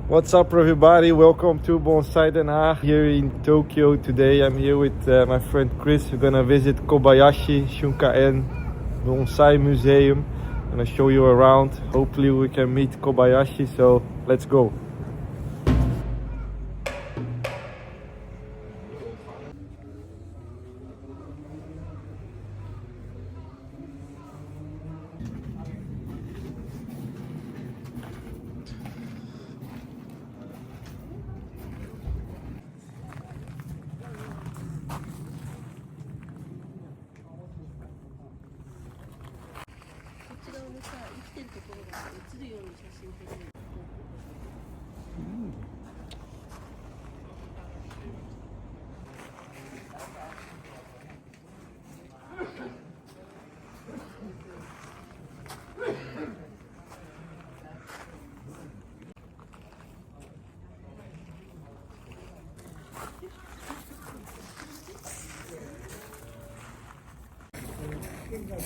What's up, everybody? Welcome to Bonsai Den Haag here in Tokyo. Today I'm here with my friend Chris. We're gonna visit Kobayashi Shunkaen Bonsai Museum. I'm gonna show you around. Hopefully we can meet Kobayashi, so let's go.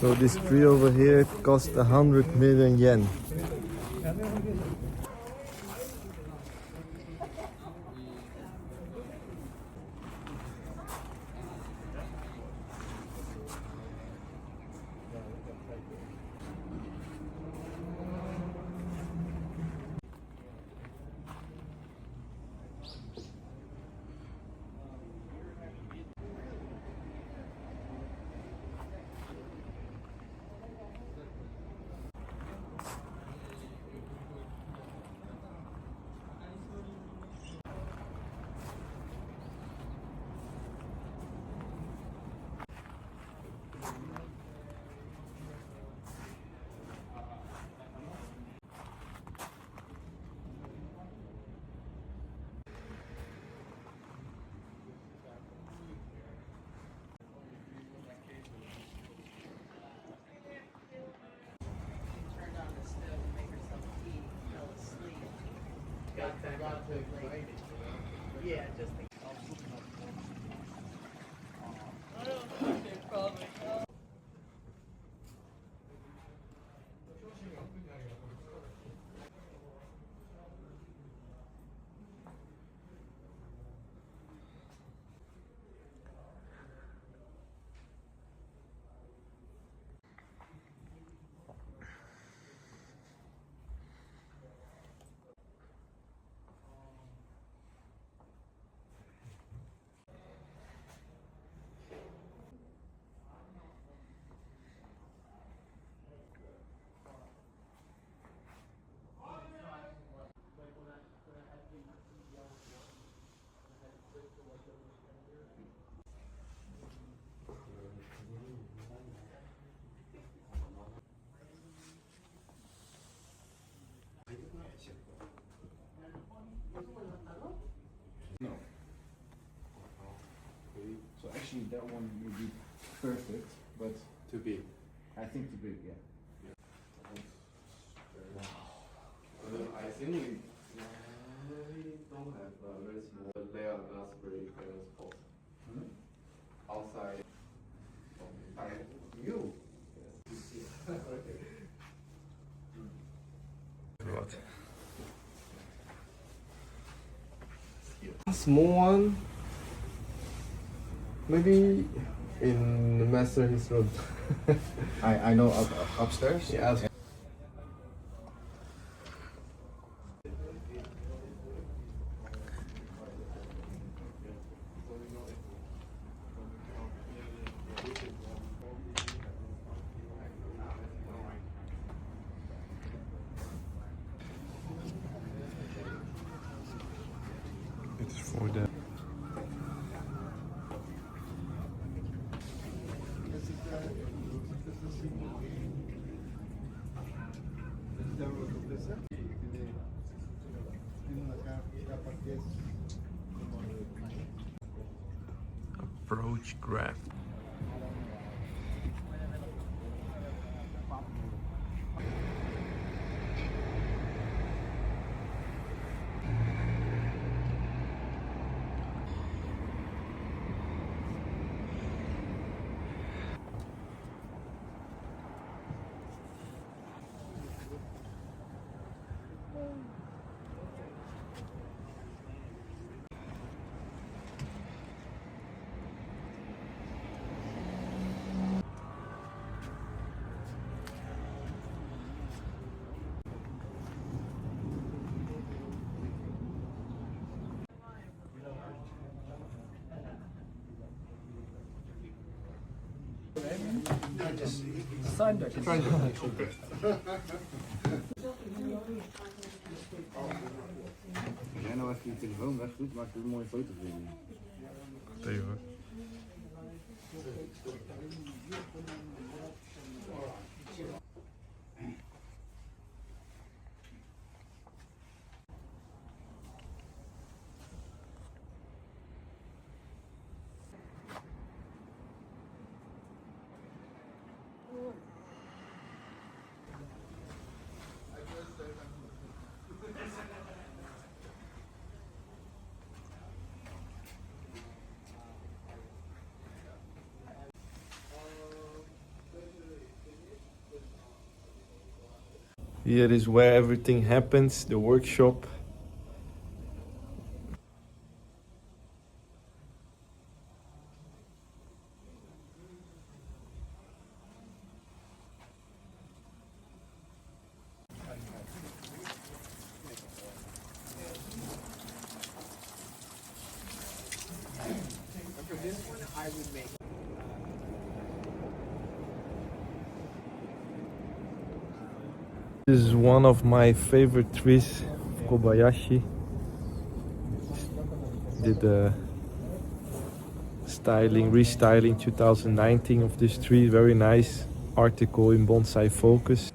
So this tree over here cost 100 million yen. Yeah, just No. So actually that one would be perfect, but Too big. I think too big, yeah. I think we don't have a very small, but they are not very famous spot. Outside by you. Small one, maybe in the master his room. I know upstairs. Yeah. It's for the approach graph. Als jij nou even je telefoon weg doet, maak je een mooie foto van je. Even. Here is where everything happens, the workshop. This is one of my favorite trees, Kobayashi. Did a restyling 2019 of this tree. Very nice article in Bonsai Focus.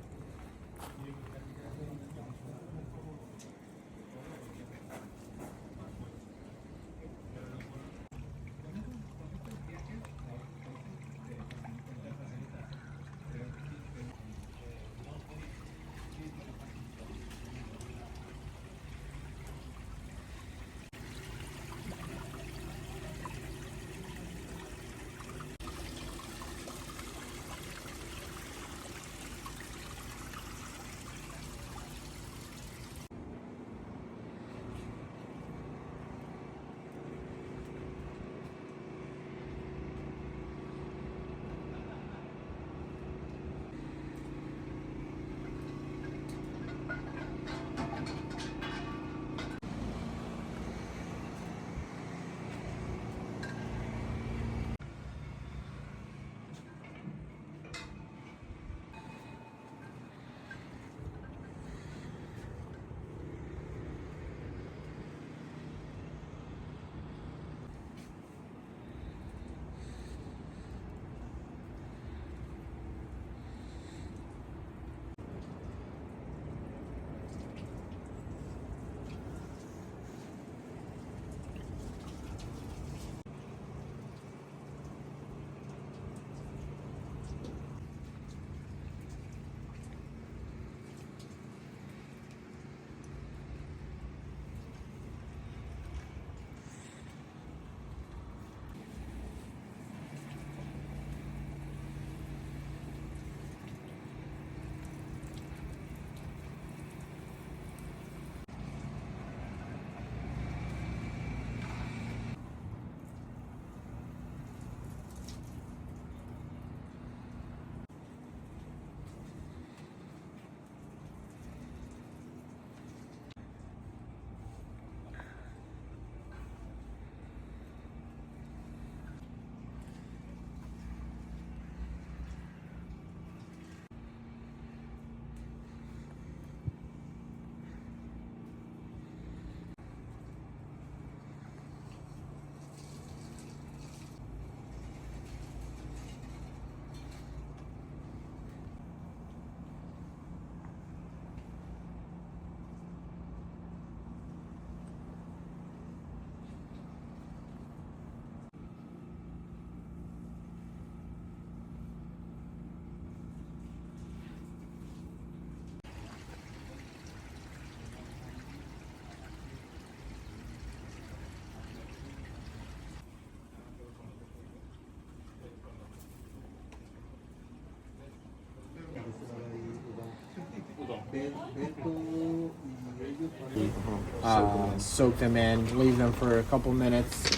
Soak them in, leave them for a couple minutes,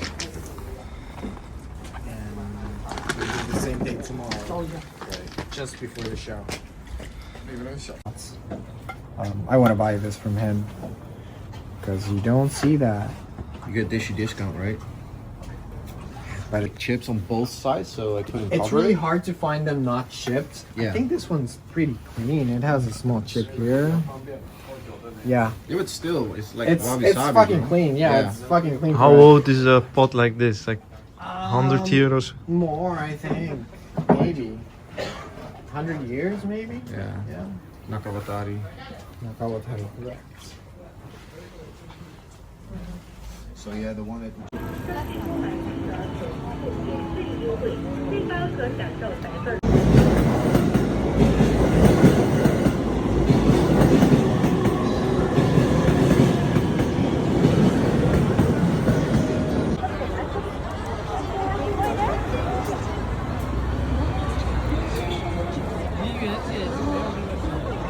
and we do the same thing tomorrow, just before the show. I want to buy this from him because you don't see that. You get dishy discount, right? By the chips on both sides, so I couldn't It's cover really it. hard to find them not chipped. I Yeah. think this one's pretty clean. It has a small chip here. Yeah. Yeah, but still, it's like It's wabi-sabi. fucking no? clean. Yeah, it's fucking clean. How for it. old is a pot like this? Like 100 euros? More, I think. Maybe. 100 years, maybe? Yeah. Yeah. Nakawatari. Nakawatari, correct. So yeah, the one that 最高可享受白份。梨园界是没有